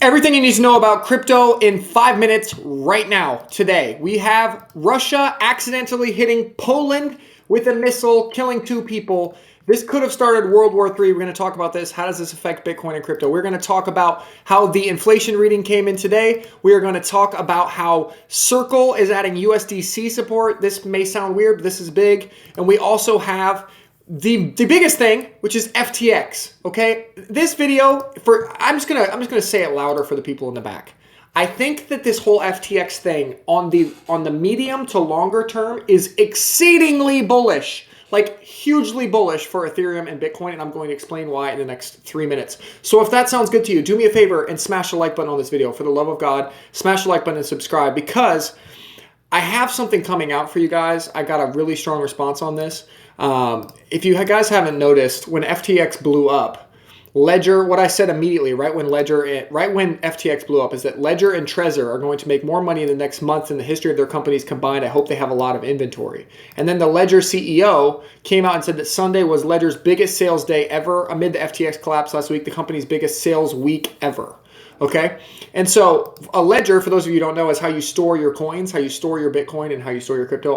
Everything you need to know about crypto in 5 minutes right now. Today, we have Russia accidentally hitting Poland with a missile, killing 2 people. This could have started World War III. We're going to talk about this. How does this affect Bitcoin and crypto? We're going to talk about how the inflation reading came in today. We are going to talk about how Circle is adding USDC support. This may sound weird, but this is big. And we also have the biggest thing, which is FTX. Okay, this video I'm just gonna say it louder for the people in the back. I think that this whole FTX thing on the medium to longer term is exceedingly bullish, like hugely bullish for Ethereum and Bitcoin, and I'm going to explain why in the next 3 minutes. So if that sounds good to you, do me a favor and smash the like button on this video. For the love of God, smash the like button and subscribe, because I have something coming out for you guys. I got a really strong response on this. If you guys haven't noticed, when FTX blew up, Ledger, what I said immediately, right when FTX blew up, is that Ledger and Trezor are going to make more money in the next month in the history of their companies combined. I hope they have a lot of inventory. And then the Ledger CEO came out and said that Sunday was Ledger's biggest sales day ever amid the FTX collapse last week, the company's biggest sales week ever. Okay, and so a ledger, for those of you who don't know, is how you store your coins, how you store your Bitcoin, and how you store your crypto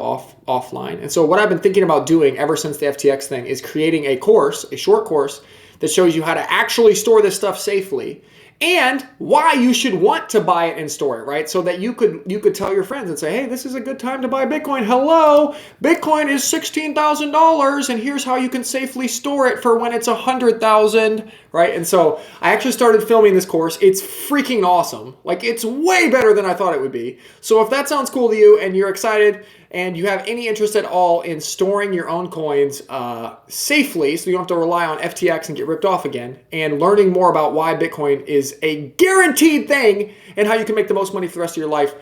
offline. And so what I've been thinking about doing ever since the FTX thing is creating a course, a short course, that shows you how to actually store this stuff safely and why you should want to buy it and store it, right? So that you could tell your friends and say, hey, this is a good time to buy Bitcoin. Hello, Bitcoin is $16,000, and here's how you can safely store it for when it's 100,000, right? And so I actually started filming this course. It's freaking awesome. Like, it's way better than I thought it would be. So if that sounds cool to you and you're excited and you have any interest at all in storing your own coins safely, so you don't have to rely on FTX and get ripped off again, and learning more about why Bitcoin is a guaranteed thing and how you can make the most money for the rest of your life,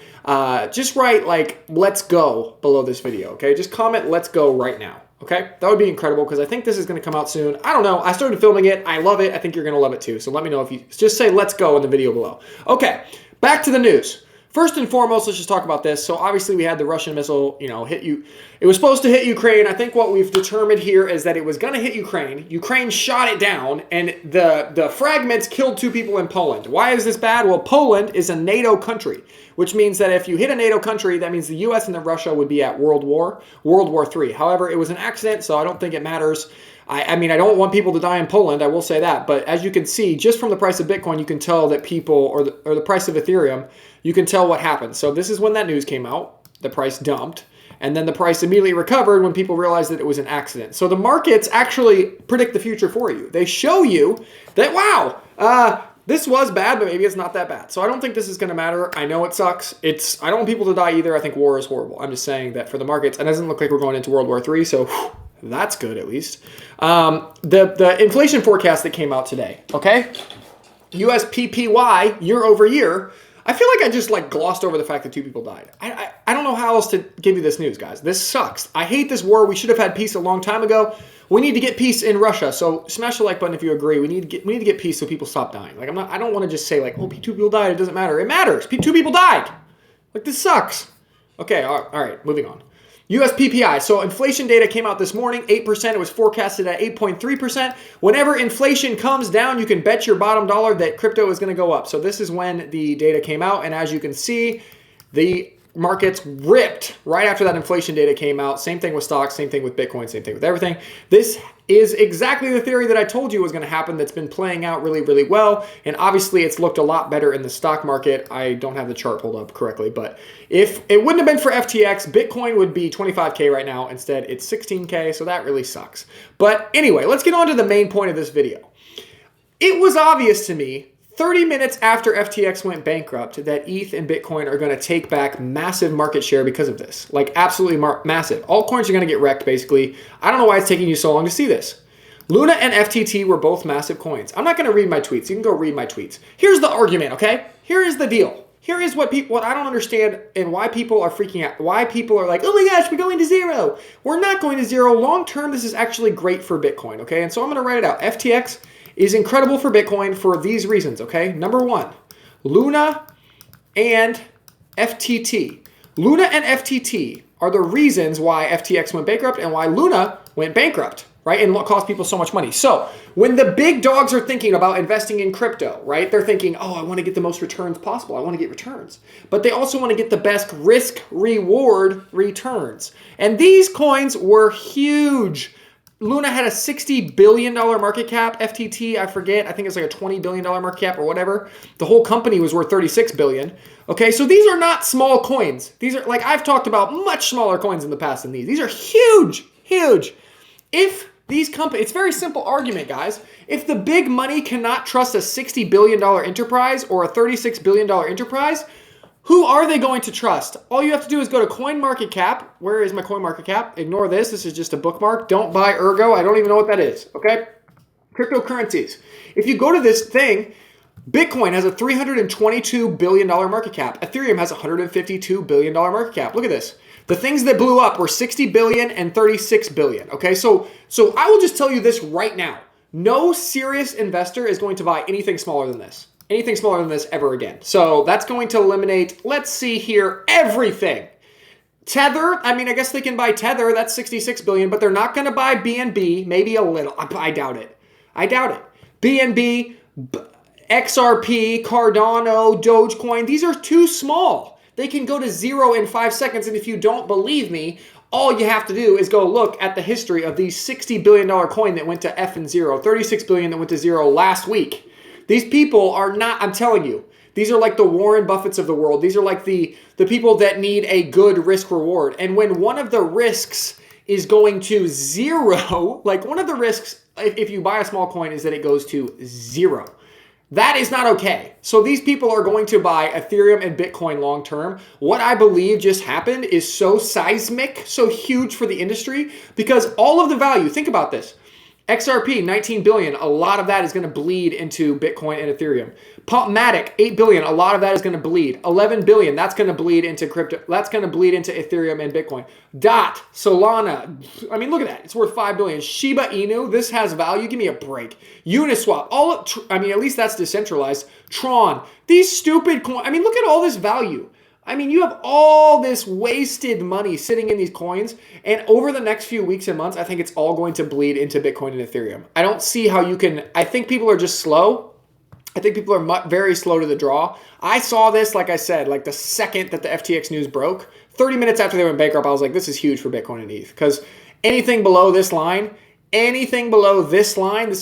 just write like "let's go" below this video, okay? Just comment "let's go" right now, okay? That would be incredible, because I think this is going to come out soon. I don't know. I started filming it. I love it. I think you're going to love it too. So let me know if you just say "let's go" in the video below. Okay, back to the news. First and foremost, let's just talk about this. So obviously we had the Russian missile, hit you. It was supposed to hit Ukraine. I think what we've determined here is that it was going to hit Ukraine. Ukraine shot it down, and the fragments killed 2 people in Poland. Why is this bad? Well, Poland is a NATO country, which means that if you hit a NATO country, that means the US and Russia would be at World War III. However, it was an accident, so I don't think it matters. I mean, I don't want people to die in Poland, I will say that. But as you can see, just from the price of Bitcoin, you can tell that people, or the price of Ethereum, you can tell what happened. So this is when that news came out. The price dumped. And then the price immediately recovered when people realized that it was an accident. So the markets actually predict the future for you. They show you that, wow, this was bad, but maybe it's not that bad. So I don't think this is going to matter. I know it sucks. I don't want people to die either. I think war is horrible. I'm just saying that for the markets, it doesn't look like we're going into World War III. So that's good, at least. The inflation forecast that came out today, okay? US PPY year over year. I feel like I just glossed over the fact that 2 people died. I don't know how else to give you this news, guys. This sucks. I hate this war. We should have had peace a long time ago. We need to get peace in Russia. So smash the like button if you agree. We need to get peace so people stop dying. I don't want to just say oh, 2 people died. It doesn't matter. It matters. 2 people died. This sucks. Okay. All right. Moving on. US PPI. So inflation data came out this morning, 8%. It was forecasted at 8.3%. Whenever inflation comes down, you can bet your bottom dollar that crypto is going to go up. So this is when the data came out. And as you can see, the markets ripped right after that inflation data came out. Same thing with stocks, same thing with Bitcoin, same thing with everything. This is exactly the theory that I told you was going to happen, that's been playing out really, really well. And obviously it's looked a lot better in the stock market. I don't have the chart pulled up correctly, but if it wouldn't have been for FTX, Bitcoin would be 25K right now. Instead, it's 16K, so that really sucks. But anyway, let's get on to the main point of this video. It was obvious to me 30 minutes after FTX went bankrupt that ETH and Bitcoin are going to take back massive market share because of this. Absolutely massive. All coins are going to get wrecked, basically. I don't know why it's taking you so long to see this. Luna and FTT were both massive coins. I'm not going to read my tweets. You can go read my tweets. Here's the argument, okay? Here is the deal. Here is what I don't understand, and why people are freaking out. Why people are like, oh my gosh, we're going to zero. We're not going to zero. Long term, this is actually great for Bitcoin, okay? And so I'm going to write it out. FTX is incredible for Bitcoin for these reasons, okay? Number 1, Luna and FTT. Luna and FTT are the reasons why FTX went bankrupt and why Luna went bankrupt, right? And cost people so much money. So when the big dogs are thinking about investing in crypto, right? They're thinking, oh, I want to get the most returns possible. I want to get returns. But they also want to get the best risk reward returns. And these coins were huge. Luna had a $60 billion market cap. FTT, I forget. I think it's like a $20 billion market cap or whatever. The whole company was worth $36 billion. Okay, so these are not small coins. These are, like, I've talked about much smaller coins in the past than these. These are huge, huge. If these companies, it's a very simple argument, guys. If the big money cannot trust a $60 billion enterprise or a $36 billion enterprise, who are they going to trust? All you have to do is go to CoinMarketCap. Where is my CoinMarketCap? Ignore this. This is just a bookmark. Don't buy Ergo. I don't even know what that is, okay? Cryptocurrencies. If you go to this thing, Bitcoin has a $322 billion market cap. Ethereum has a $152 billion market cap. Look at this. The things that blew up were $60 billion and $36 billion, okay? So I will just tell you this right now. No serious investor is going to buy anything smaller than this. Anything smaller than this ever again. So that's going to eliminate, let's see here, everything. Tether, I mean, I guess they can buy Tether. That's $66 billion, but they're not going to buy BNB. Maybe a little. I doubt it. I doubt it. BNB, XRP, Cardano, Dogecoin, these are too small. They can go to zero in 5 seconds, and if you don't believe me, all you have to do is go look at the history of these $60 billion coin that went to F and zero, $36 billion that went to zero last week. These people are not, I'm telling you, these are like the Warren Buffetts of the world. These are like the people that need a good risk reward. And when one of the risks is going to zero, like one of the risks, if you buy a small coin, is that it goes to zero. That is not okay. So these people are going to buy Ethereum and Bitcoin long term. What I believe just happened is so seismic, so huge for the industry, because all of the value, think about this. XRP, 19 billion, a lot of that is going to bleed into Bitcoin and Ethereum. Pumpmatic, 8 billion, a lot of that is going to bleed. 11 billion, that's going to bleed into crypto. That's going to bleed into Ethereum and Bitcoin. DOT, Solana, I mean, look at that. It's worth 5 billion. Shiba Inu, this has value. Give me a break. Uniswap, I mean, at least that's decentralized. Tron, these stupid coins. I mean, look at all this value. I mean, you have all this wasted money sitting in these coins, and over the next few weeks and months, I think it's all going to bleed into Bitcoin and Ethereum. I don't see how you can, I think people are just slow. I think people are very slow to the draw. I saw this, like I said, like the second that the FTX news broke, 30 minutes after they went bankrupt, I was like, this is huge for Bitcoin and ETH, because anything below this line, this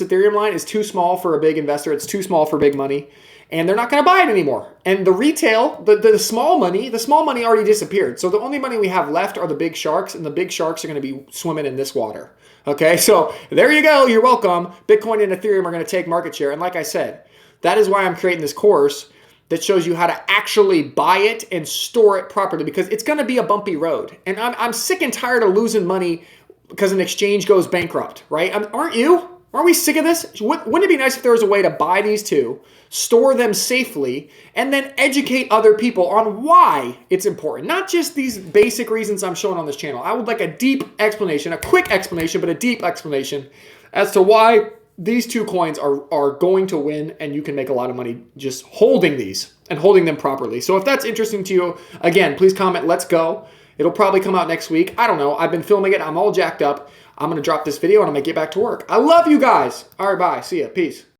Ethereum line, is too small for a big investor. It's too small for big money. And they're not going to buy it anymore. And the retail, the small money already disappeared. So the only money we have left are the big sharks, and the big sharks are going to be swimming in this water. Okay, so there you go. You're welcome. Bitcoin and Ethereum are going to take market share. And like I said, that is why I'm creating this course that shows you how to actually buy it and store it properly, because it's going to be a bumpy road. And I'm sick and tired of losing money because an exchange goes bankrupt, right? Aren't you? Aren't we sick of this? Wouldn't it be nice if there was a way to buy these two, store them safely, and then educate other people on why it's important? Not just these basic reasons I'm showing on this channel. I would like a deep explanation, a quick explanation, but a deep explanation as to why these two coins are going to win, and you can make a lot of money just holding these and holding them properly. So if that's interesting to you, again, please comment, let's go. It'll probably come out next week. I don't know. I've been filming it. I'm all jacked up. I'm going to drop this video and I'm going to get back to work. I love you guys. All right, bye. See ya. Peace.